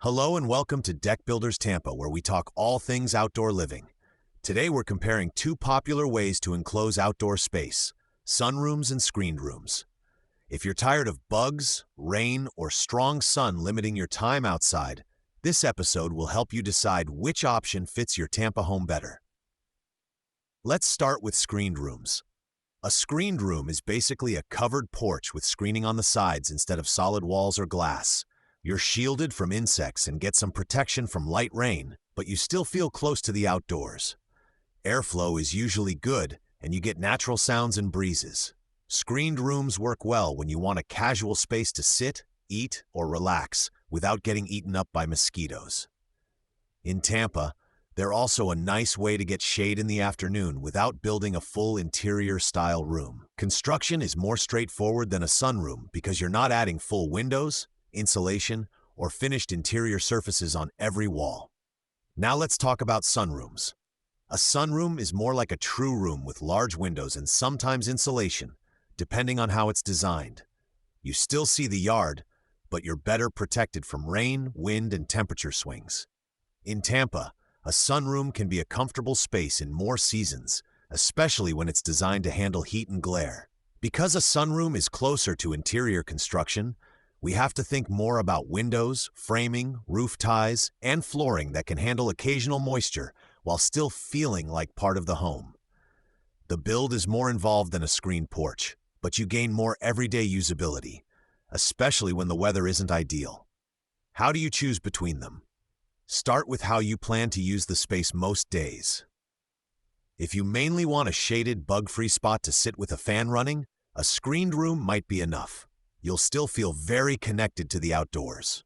Hello and welcome to Deck Builders Tampa, where we talk all things outdoor living. Today we're comparing two popular ways to enclose outdoor space, sunrooms and screened rooms. If you're tired of bugs, rain, or strong sun limiting your time outside, this episode will help you decide which option fits your Tampa home better. Let's start with screened rooms. A screened room is basically a covered porch with screening on the sides instead of solid walls or glass. You're shielded from insects and get some protection from light rain, but you still feel close to the outdoors. Airflow is usually good, and you get natural sounds and breezes. Screened rooms work well when you want a casual space to sit, eat, or relax without getting eaten up by mosquitoes. In Tampa, they're also a nice way to get shade in the afternoon without building a full interior-style room. Construction is more straightforward than a sunroom because you're not adding full windows, insulation, or finished interior surfaces on every wall. Now let's talk about sunrooms. A sunroom is more like a true room with large windows and sometimes insulation, depending on how it's designed. You still see the yard, but you're better protected from rain, wind, and temperature swings. In Tampa, a sunroom can be a comfortable space in more seasons, especially when it's designed to handle heat and glare. Because a sunroom is closer to interior construction, we have to think more about windows, framing, roof ties, and flooring that can handle occasional moisture while still feeling like part of the home. The build is more involved than a screened porch, but you gain more everyday usability, especially when the weather isn't ideal. How do you choose between them? Start with how you plan to use the space most days. If you mainly want a shaded, bug-free spot to sit with a fan running, a screened room might be enough. You'll still feel very connected to the outdoors.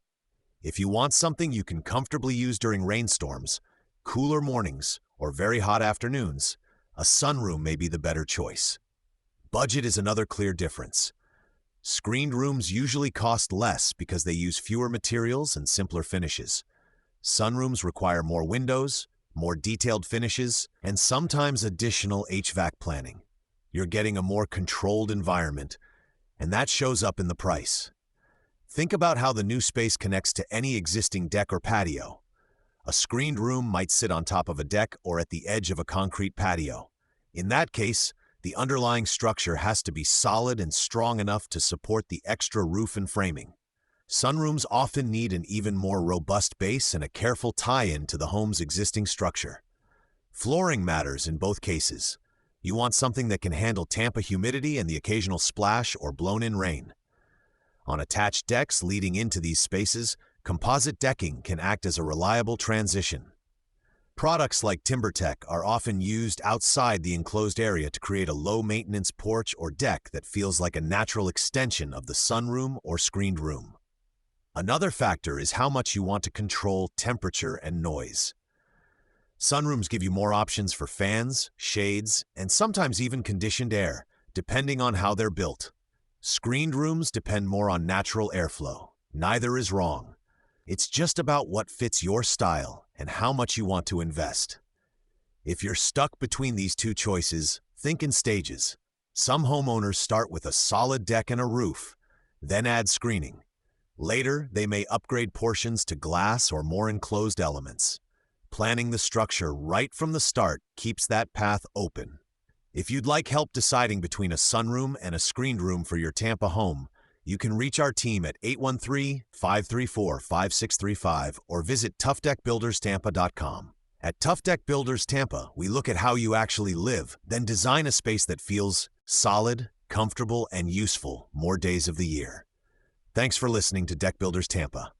If you want something you can comfortably use during rainstorms, cooler mornings, or very hot afternoons, a sunroom may be the better choice. Budget is another clear difference. Screened rooms usually cost less because they use fewer materials and simpler finishes. Sunrooms require more windows, more detailed finishes, and sometimes additional HVAC planning. You're getting a more controlled environment, and that shows up in the price. Think about how the new space connects to any existing deck or patio. A screened room might sit on top of a deck or at the edge of a concrete patio. In that case, the underlying structure has to be solid and strong enough to support the extra roof and framing. Sunrooms often need an even more robust base and a careful tie-in to the home's existing structure. Flooring matters in both cases. You want something that can handle Tampa humidity and the occasional splash or blown-in rain. On attached decks leading into these spaces, composite decking can act as a reliable transition. Products like TimberTech are often used outside the enclosed area to create a low-maintenance porch or deck that feels like a natural extension of the sunroom or screened room. Another factor is how much you want to control temperature and noise. Sunrooms give you more options for fans, shades, and sometimes even conditioned air, depending on how they're built. Screened rooms depend more on natural airflow. Neither is wrong. It's just about what fits your style and how much you want to invest. If you're stuck between these two choices, think in stages. Some homeowners start with a solid deck and a roof, then add screening. Later, they may upgrade portions to glass or more enclosed elements. Planning the structure right from the start keeps that path open. If you'd like help deciding between a sunroom and a screened room for your Tampa home, you can reach our team at 813-534-5635 or visit toughdeckbuilderstampa.com. At Tough Deck Builders Tampa, we look at how you actually live, then design a space that feels solid, comfortable, and useful more days of the year. Thanks for listening to Deck Builders Tampa.